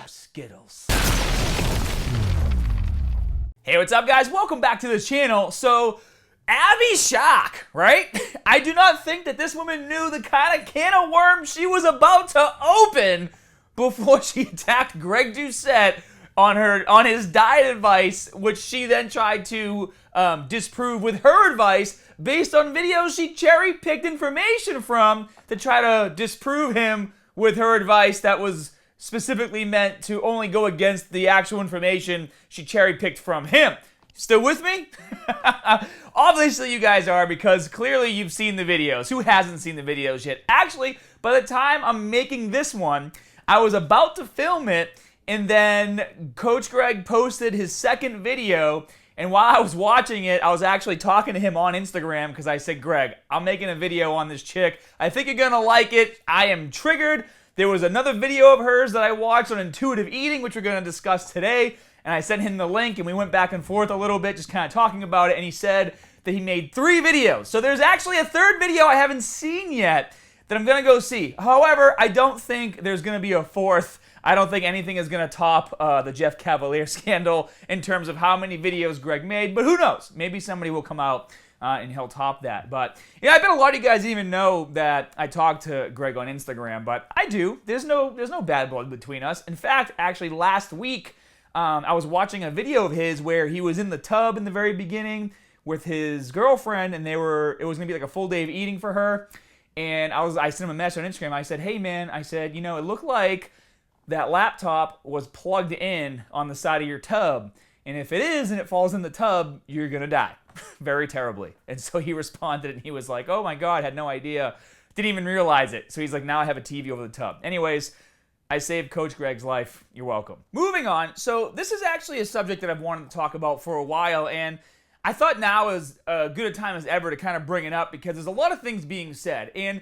Skittles. Hey, what's up, guys? Welcome back to the channel. So, Abby Shock, right? I do not think that this woman knew the kind of can of worms she was about to open before she attacked Greg Doucette on his diet advice, which she then tried to disprove with her advice based on videos she cherry-picked information from to try to disprove him with her advice that was specifically meant to only go against the actual information she cherry-picked from him. Still with me? Obviously you guys are, because clearly you've seen the videos. Who hasn't seen the videos yet? Actually, by the time I'm making this one, I was about to film it, and then Coach Greg posted his second video, and while I was watching it, I was actually talking to him on Instagram because I said, Greg, I'm making a video on this chick. I think you're gonna like it. I am triggered. There was another video of hers that I watched on intuitive eating, which we're gonna discuss today, and I sent him the link, and we went back and forth a little bit, just kind of talking about it, and he said that he made 3 videos. So there's actually a third video I haven't seen yet that I'm gonna go see. However, I don't think there's gonna be a fourth. I don't think anything is gonna top the Jeff Cavalier scandal in terms of how many videos Greg made, but who knows? Maybe somebody will come out and he'll top that. But yeah, I bet a lot of you guys even know that I talked to Greg on Instagram, but I do. There's no bad blood between us. In fact, actually last week, I was watching a video of his where he was in the tub in the very beginning with his girlfriend, and it was gonna be like a full day of eating for her. And I sent him a message on Instagram. I said, hey man, I said, you know, it looked like that laptop was plugged in on the side of your tub. And if it is and it falls in the tub, you're gonna die very terribly. And so he responded and he was like, oh my God, had no idea. Didn't even realize it. So he's like, now I have a TV over the tub. Anyways, I saved Coach Greg's life. You're welcome. Moving on. So this is actually a subject that I've wanted to talk about for a while, and I thought now is as good a time as ever to kind of bring it up because there's a lot of things being said. And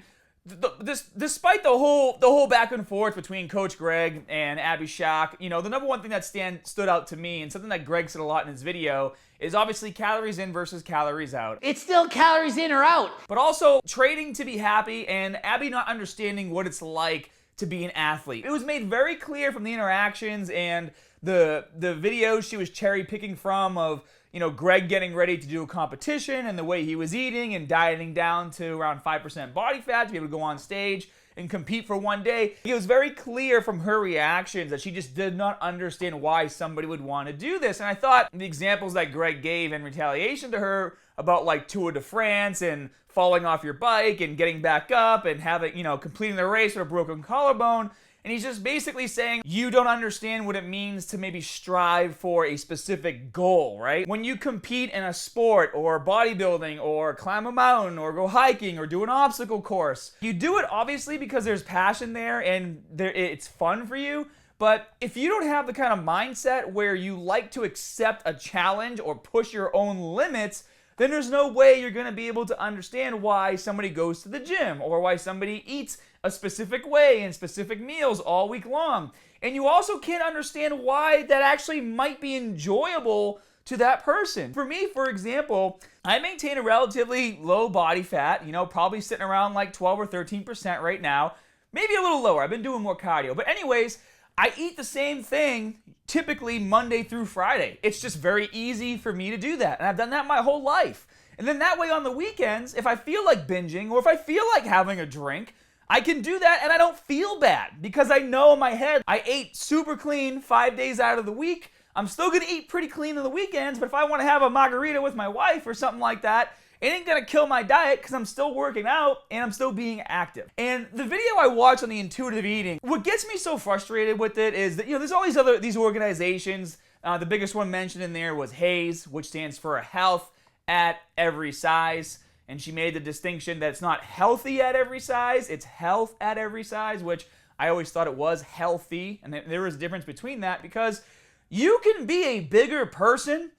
despite the whole back and forth between Coach Greg and Abby Shock, you know, the number one thing that stood out to me, and something that Greg said a lot in his video, is obviously calories in versus calories out. It's still calories in or out. But also trading to be happy, and Abby not understanding what it's like to be an athlete. It was made very clear from the interactions and the videos she was cherry picking from of, you know, Greg getting ready to do a competition and the way he was eating and dieting down to around 5% body fat to be able to go on stage and compete for one day. It was very clear from her reactions that she just did not understand why somebody would want to do this. And I thought the examples that Greg gave in retaliation to her about like Tour de France and falling off your bike and getting back up and having, you know, completing the race with a broken collarbone. And he's just basically saying, you don't understand what it means to maybe strive for a specific goal, right? When you compete in a sport or bodybuilding or climb a mountain or go hiking or do an obstacle course, you do it obviously because there's passion there and it's fun for you. But if you don't have the kind of mindset where you like to accept a challenge or push your own limits, then there's no way you're going to be able to understand why somebody goes to the gym or why somebody eats a specific way and specific meals all week long. And you also can't understand why that actually might be enjoyable to that person. For me, for example, I maintain a relatively low body fat, you know, probably sitting around like 12 or 13% right now, maybe a little lower. I've been doing more cardio. But anyways, I eat the same thing typically Monday through Friday. It's just very easy for me to do that. And I've done that my whole life. And then that way on the weekends, if I feel like binging or if I feel like having a drink, I can do that and I don't feel bad because I know in my head I ate super clean 5 days out of the week. I'm still gonna eat pretty clean on the weekends, but if I wanna have a margarita with my wife or something like that, it ain't gonna kill my diet because I'm still working out and I'm still being active. And the video I watched on the intuitive eating, what gets me so frustrated with it is that, you know, there's all these organizations. The biggest one mentioned in there was HAES, which stands for Health at Every Size. And she made the distinction that it's not healthy at every size, it's health at every size, which I always thought it was healthy. And there is a difference between that because you can be a bigger person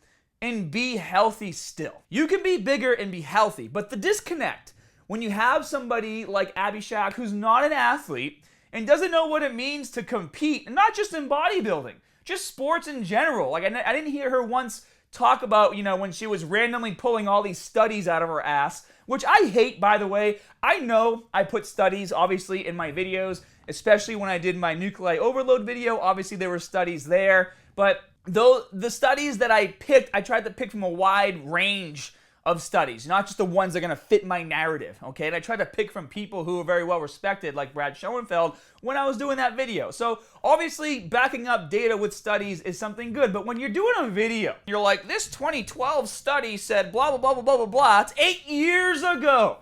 and be healthy still. You can be bigger and be healthy, but the disconnect when you have somebody like Abby Shock who's not an athlete and doesn't know what it means to compete, and not just in bodybuilding, just sports in general. Like I didn't hear her once talk about, you know, when she was randomly pulling all these studies out of her ass, which I hate, by the way. I know I put studies, obviously, in my videos, especially when I did my nuclei overload video. Obviously, there were studies there, but though the studies that I picked, I tried to pick from a wide range of studies, not just the ones that are going to fit my narrative, okay? And I tried to pick from people who are very well respected, like Brad Schoenfeld, when I was doing that video. So obviously, backing up data with studies is something good, but when you're doing a video, you're like, this 2012 study said blah, blah, blah, blah, blah, blah, blah. It's 8 years ago.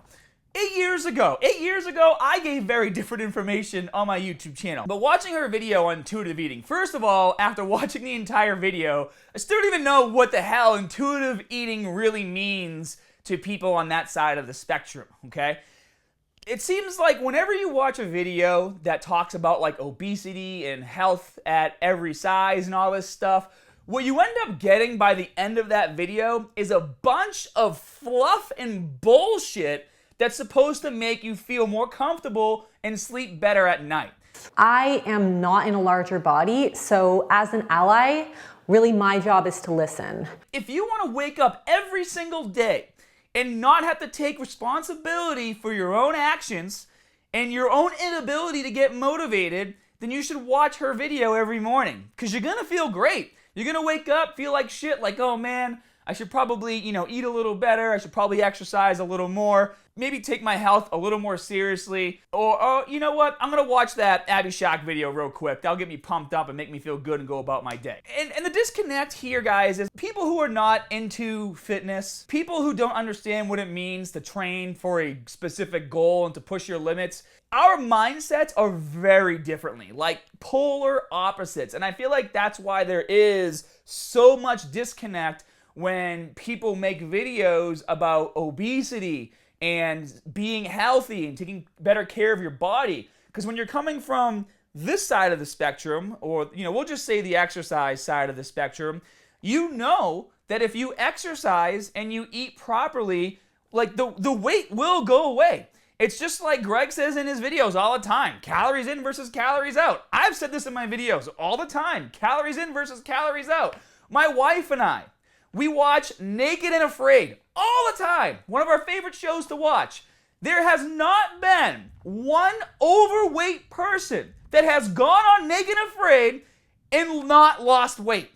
8 years ago. 8 years ago, I gave very different information on my YouTube channel. But watching her video on intuitive eating, first of all, after watching the entire video, I still don't even know what the hell intuitive eating really means to people on that side of the spectrum, okay? It seems like whenever you watch a video that talks about like obesity and health at every size and all this stuff, what you end up getting by the end of that video is a bunch of fluff and bullshit that's supposed to make you feel more comfortable and sleep better at night. I am not in a larger body, so as an ally, really my job is to listen. If you want to wake up every single day and not have to take responsibility for your own actions and your own inability to get motivated, then you should watch her video every morning, because you're going to feel great. You're going to wake up, feel like shit, like, oh man, I should probably, eat a little better. I should probably exercise a little more. Maybe take my health a little more seriously. Or, oh, you know what? I'm going to watch that Abby Shock video real quick. That'll get me pumped up and make me feel good and go about my day. And the disconnect here, guys, is people who are not into fitness, people who don't understand what it means to train for a specific goal and to push your limits, our mindsets are very differently, like polar opposites. And I feel like that's why there is so much disconnect when people make videos about obesity and being healthy and taking better care of your body. Because when you're coming from this side of the spectrum, or we'll just say the exercise side of the spectrum, you know that if you exercise and you eat properly, like the weight will go away. It's just like Greg says in his videos all the time, calories in versus calories out. I've said this in my videos all the time, calories in versus calories out. My wife and I, we watch Naked and Afraid all the time. One of our favorite shows to watch. There has not been one overweight person that has gone on Naked and Afraid and not lost weight.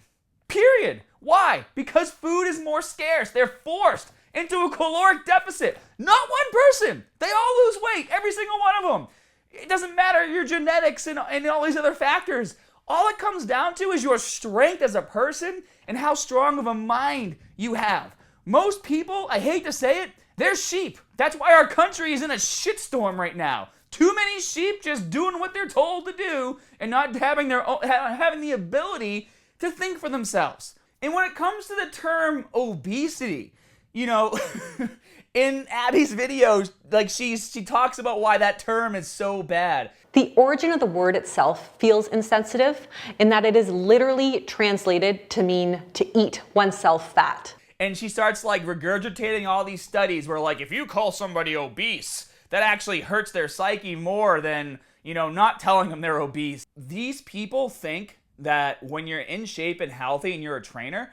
Period. Why? Because food is more scarce. They're forced into a caloric deficit. Not one person. They all lose weight, every single one of them. It doesn't matter your genetics and all these other factors. All it comes down to is your strength as a person and how strong of a mind you have. Most people, I hate to say it, they're sheep. That's why our country is in a shitstorm right now. Too many sheep just doing what they're told to do and not having having the ability to think for themselves. And when it comes to the term obesity, in Abby's videos, like she talks about why that term is so bad. The origin of the word itself feels insensitive in that it is literally translated to mean to eat oneself fat. And she starts like regurgitating all these studies where like if you call somebody obese, that actually hurts their psyche more than, not telling them they're obese. These people think that when you're in shape and healthy and you're a trainer,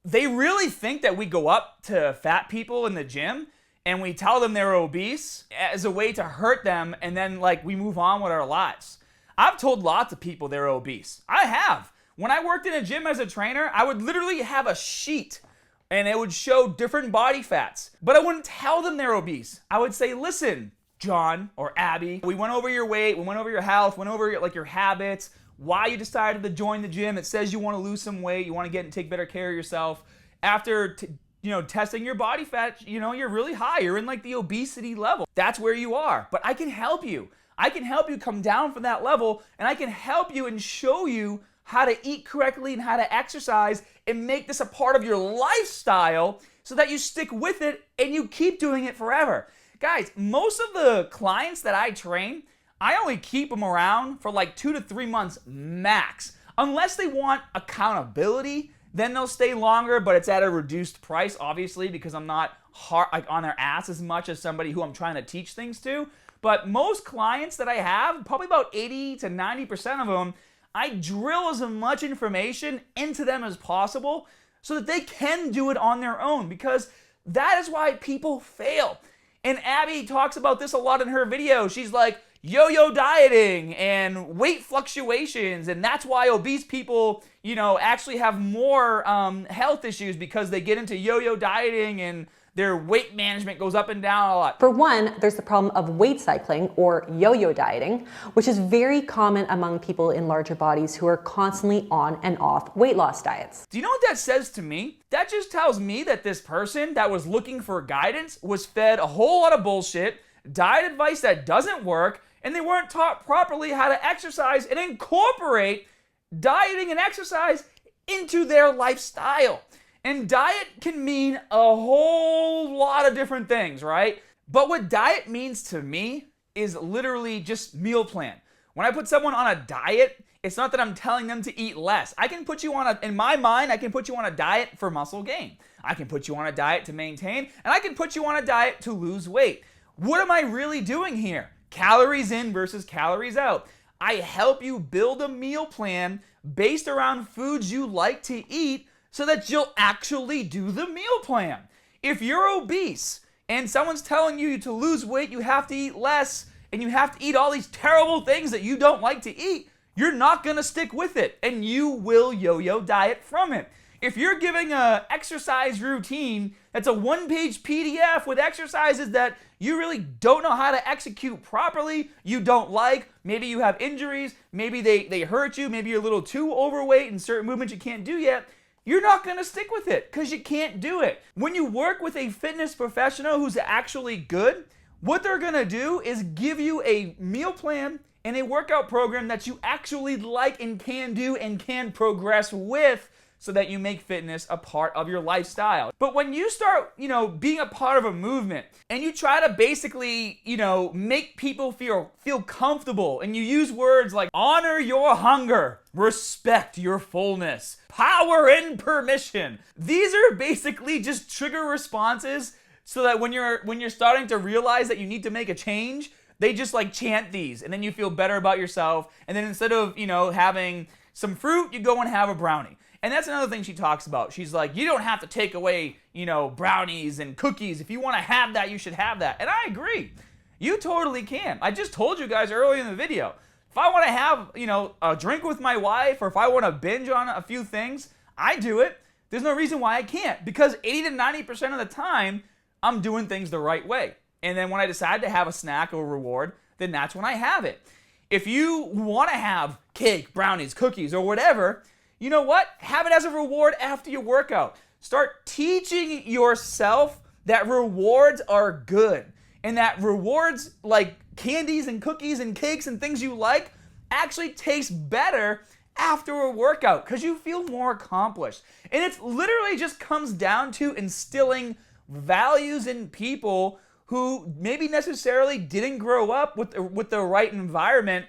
they really think that we go up to fat people in the gym and we tell them they're obese as a way to hurt them, and then like we move on with our lives. I've told lots of people they're obese. I have. When I worked in a gym as a trainer, I would literally have a sheet and it would show different body fats, but I wouldn't tell them they're obese. I would say, listen, John or Abby, we went over your weight, we went over your health, went over your habits, why you decided to join the gym. It says you want to lose some weight, you want to get and take better care of yourself. After testing your body fat, you're really high. You're in like the obesity level. That's where you are. But I can help you. I can help you come down from that level, and I can help you and show you how to eat correctly and how to exercise and make this a part of your lifestyle so that you stick with it and you keep doing it forever. Guys, most of the clients that I train, I only keep them around for like 2 to 3 months max. Unless they want accountability, then they'll stay longer, but it's at a reduced price, obviously, because I'm not hard, like on their ass as much as somebody who I'm trying to teach things to. But most clients that I have, probably about 80 to 90% of them, I drill as much information into them as possible so that they can do it on their own, because that is why people fail. And Abby talks about this a lot in her video. She's like, yo-yo dieting and weight fluctuations, and that's why obese people, actually have more health issues because they get into yo-yo dieting and their weight management goes up and down a lot. For one, there's the problem of weight cycling or yo-yo dieting, which is very common among people in larger bodies who are constantly on and off weight loss diets. Do you know what that says to me? That just tells me that this person that was looking for guidance was fed a whole lot of bullshit, diet advice that doesn't work, and they weren't taught properly how to exercise and incorporate dieting and exercise into their lifestyle. And diet can mean a whole lot of different things, right? But what diet means to me is literally just meal plan. When I put someone on a diet, it's not that I'm telling them to eat less. In my mind, I can put you on a diet for muscle gain. I can put you on a diet to maintain, and I can put you on a diet to lose weight. What am I really doing here? Calories in versus calories out. I help you build a meal plan based around foods you like to eat so that you'll actually do the meal plan. If you're obese and someone's telling you to lose weight, you have to eat less, and you have to eat all these terrible things that you don't like to eat, you're not gonna stick with it, and you will yo-yo diet from it. If you're giving an exercise routine that's a one-page PDF with exercises that you really don't know how to execute properly, you don't like, maybe you have injuries, maybe they hurt you, maybe you're a little too overweight in certain movements you can't do yet, you're not gonna stick with it because you can't do it. When you work with a fitness professional who's actually good, what they're gonna do is give you a meal plan and a workout program that you actually like and can do and can progress with, so that you make fitness a part of your lifestyle. But when you start, being a part of a movement and you try to basically, make people feel comfortable, and you use words like honor your hunger, respect your fullness, power and permission. These are basically just trigger responses so that when you're starting to realize that you need to make a change, they just chant these, and then you feel better about yourself. And then instead of, having some fruit, you go and have a brownie. And that's another thing she talks about. She's like, you don't have to take away, brownies and cookies. If you want to have that, you should have that. And I agree. You totally can. I just told you guys earlier in the video. If I want to have, a drink with my wife, or if I want to binge on a few things, I do it. There's no reason why I can't, because 80 to 90% of the time, I'm doing things the right way. And then when I decide to have a snack or a reward, then that's when I have it. If you want to have cake, brownies, cookies, or whatever, you know what? Have it as a reward after your workout. Start teaching yourself that rewards are good, and that rewards like candies and cookies and cakes and things you like actually taste better after a workout because you feel more accomplished. And it literally just comes down to instilling values in people who maybe necessarily didn't grow up with the right environment,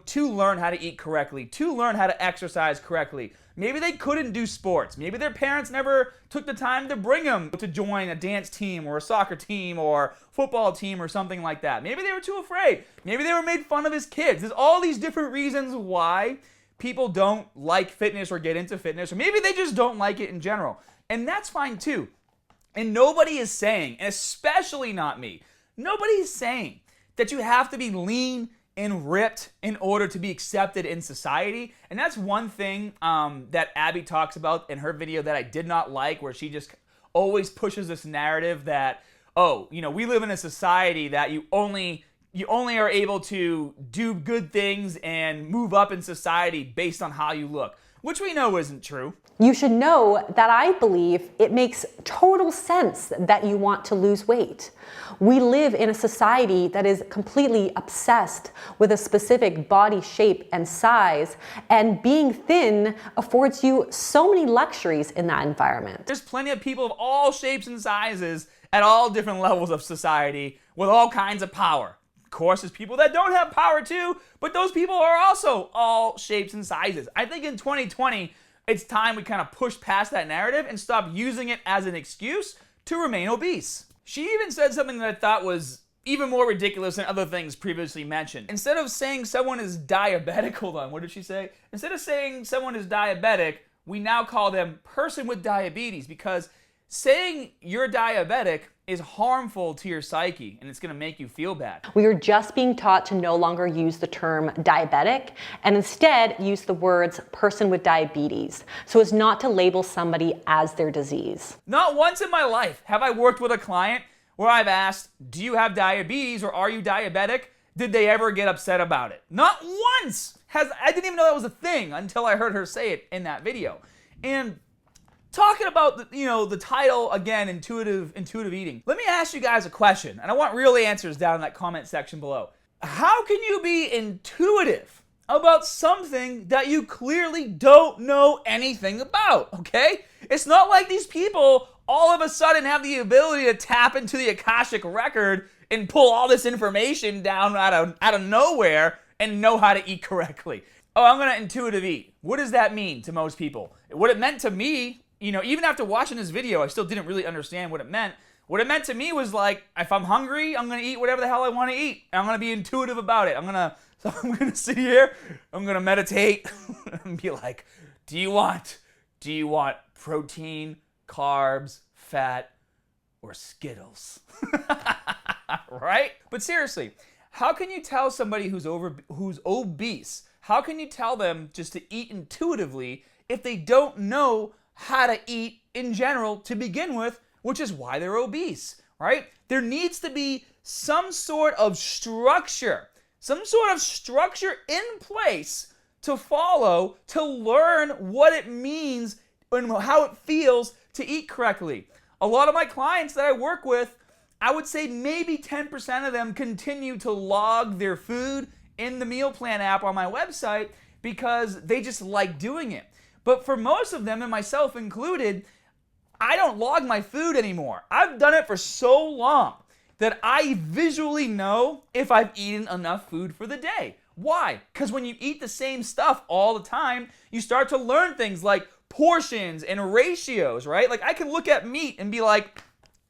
to learn how to eat correctly, to learn how to exercise correctly. Maybe they couldn't do sports. Maybe their parents never took the time to bring them to join a dance team or a soccer team or football team or something like that. Maybe they were too afraid. Maybe they were made fun of as kids. There's all these different reasons why people don't like fitness or get into fitness, or maybe they just don't like it in general. And that's fine too. And nobody is saying, and especially not me, nobody is saying that you have to be lean and ripped in order to be accepted in society. And that's one thing that Abby talks about in her video that I did not like, where she just always pushes this narrative that, we live in a society that you only are able to do good things and move up in society based on how you look, which we know isn't true. You should know that I believe it makes total sense that you want to lose weight. We live in a society that is completely obsessed with a specific body shape and size, and being thin affords you so many luxuries in that environment. There's plenty of people of all shapes and sizes at all different levels of society with all kinds of power. Of course, there's people that don't have power too, but those people are also all shapes and sizes. I think in 2020, it's time we kind of push past that narrative and stop using it as an excuse to remain obese. She even said something that I thought was even more ridiculous than other things previously mentioned. Instead of saying someone is diabetic, hold on, what did she say? Instead of saying someone is diabetic, we now call them person with diabetes, because saying you're diabetic is harmful to your psyche and it's going to make you feel bad. We are just being taught to no longer use the term diabetic and instead use the words person with diabetes so as not to label somebody as their disease. Not once in my life have I worked with a client where I've asked, do you have diabetes or are you diabetic? Did they ever get upset about it? Not once! I didn't even know that was a thing until I heard her say it in that video. And talking about the title again, intuitive eating. Let me ask you guys a question, and I want real answers down in that comment section below. How can you be intuitive about something that you clearly don't know anything about? Okay? It's not like these people all of a sudden have the ability to tap into the Akashic record and pull all this information down out of nowhere and know how to eat correctly. Oh, I'm gonna intuitive eat. What does that mean to most people? What it meant to me, even after watching this video, I still didn't really understand what it meant. What it meant to me was like, if I'm hungry, I'm gonna eat whatever the hell I want to eat. And I'm gonna be intuitive about it. I'm gonna sit here, I'm gonna meditate, and be like, do you want protein, carbs, fat, or Skittles? Right? But seriously, how can you tell somebody who's obese, how can you tell them just to eat intuitively if they don't know how to eat in general to begin with, which is why they're obese, right? There needs to be some sort of structure in place to follow, to learn what it means and how it feels to eat correctly. A lot of my clients that I work with, I would say maybe 10% of them continue to log their food in the meal plan app on my website because they just like doing it. But for most of them, and myself included, I don't log my food anymore. I've done it for so long that I visually know if I've eaten enough food for the day. Why? Because when you eat the same stuff all the time, you start to learn things like portions and ratios, right? Like I can look at meat and be like,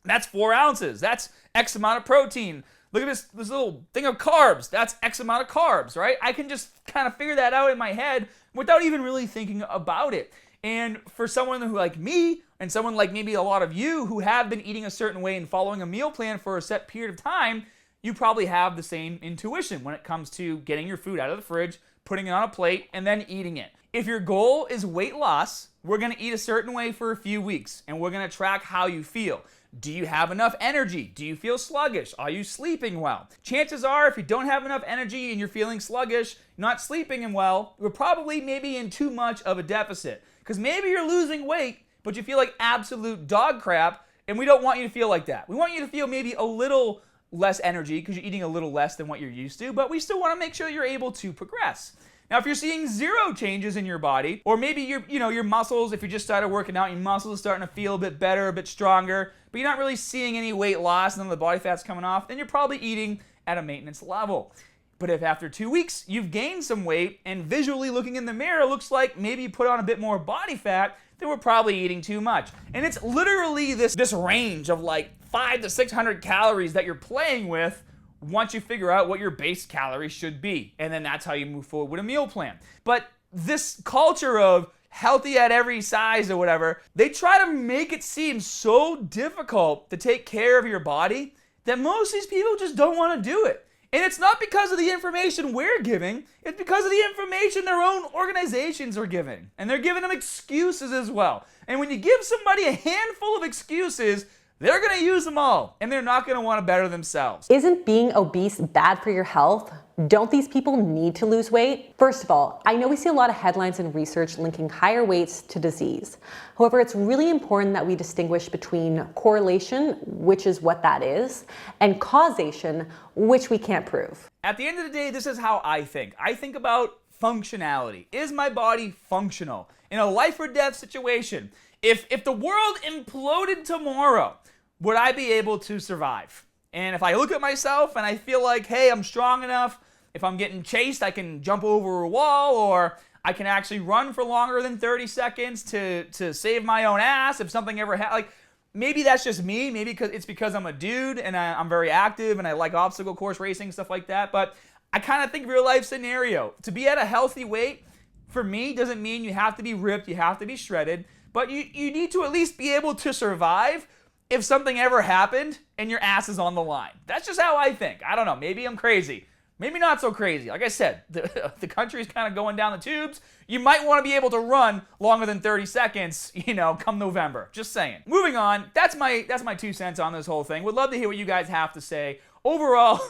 that's 4 ounces. That's X amount of protein. Look at this little thing of carbs. That's X amount of carbs, right? I can just kind of figure that out in my head without even really thinking about it. And for someone who like me, and someone like maybe a lot of you who have been eating a certain way and following a meal plan for a set period of time, you probably have the same intuition when it comes to getting your food out of the fridge, putting it on a plate, and then eating it. If your goal is weight loss, we're gonna eat a certain way for a few weeks, and we're gonna track how you feel. Do you have enough energy? Do you feel sluggish? Are you sleeping well? Chances are, if you don't have enough energy and you're feeling sluggish, not sleeping well, you're probably maybe in too much of a deficit. Because maybe you're losing weight, but you feel like absolute dog crap, and we don't want you to feel like that. We want you to feel maybe a little less energy because you're eating a little less than what you're used to, but we still want to make sure you're able to progress. Now, if you're seeing 0 changes in your body, or maybe your muscles, if you just started working out, your muscles are starting to feel a bit better, a bit stronger, but you're not really seeing any weight loss, none of the body fat's coming off, then you're probably eating at a maintenance level. But if after 2 weeks you've gained some weight and visually looking in the mirror looks like maybe you put on a bit more body fat, then we're probably eating too much. And it's literally this range of like 500 to 600 calories that you're playing with once you figure out what your base calories should be. And then that's how you move forward with a meal plan. But this culture of healthy at every size or whatever, they try to make it seem so difficult to take care of your body that most of these people just don't want to do it. And it's not because of the information we're giving, it's because of the information their own organizations are giving. And they're giving them excuses as well. And when you give somebody a handful of excuses, they're going to use them all, and they're not going to want to better themselves. Isn't being obese bad for your health? Don't these people need to lose weight? First of all, I know we see a lot of headlines and research linking higher weights to disease. However, it's really important that we distinguish between correlation, which is what that is, and causation, which we can't prove. At the end of the day, this is how I think. I think about functionality. Is my body functional? In a life or death situation, if the world imploded tomorrow, would I be able to survive? And if I look at myself and I feel like, hey, I'm strong enough, if I'm getting chased, I can jump over a wall, or I can actually run for longer than 30 seconds to save my own ass if something ever happens. Like, maybe that's just me. Maybe it's because I'm a dude and I'm very active and I like obstacle course racing, stuff like that. But I kind of think real life scenario. To be at a healthy weight, for me, doesn't mean you have to be ripped, you have to be shredded, but you need to at least be able to survive if something ever happened and your ass is on the line. That's just how I think. I don't know. Maybe I'm crazy. Maybe not so crazy. Like I said, the country's kind of going down the tubes. You might want to be able to run longer than 30 seconds, come November. Just saying. Moving on, that's my 2 cents on this whole thing. Would love to hear what you guys have to say. Overall,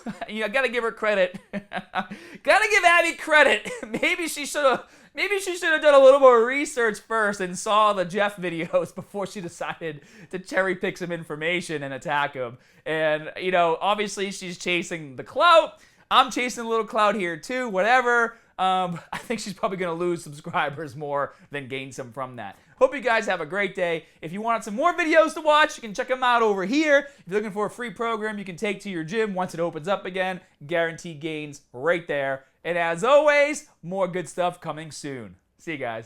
gotta give her credit. Gotta give Abby credit. Maybe she should have done a little more research first and saw the Jeff videos before she decided to cherry pick some information and attack him. And, obviously she's chasing the clout. I'm chasing a little clout here too, whatever. I think she's probably going to lose subscribers more than gain some from that. Hope you guys have a great day. If you want some more videos to watch, you can check them out over here. If you're looking for a free program you can take to your gym once it opens up again, guaranteed gains right there. And as always, more good stuff coming soon. See you guys.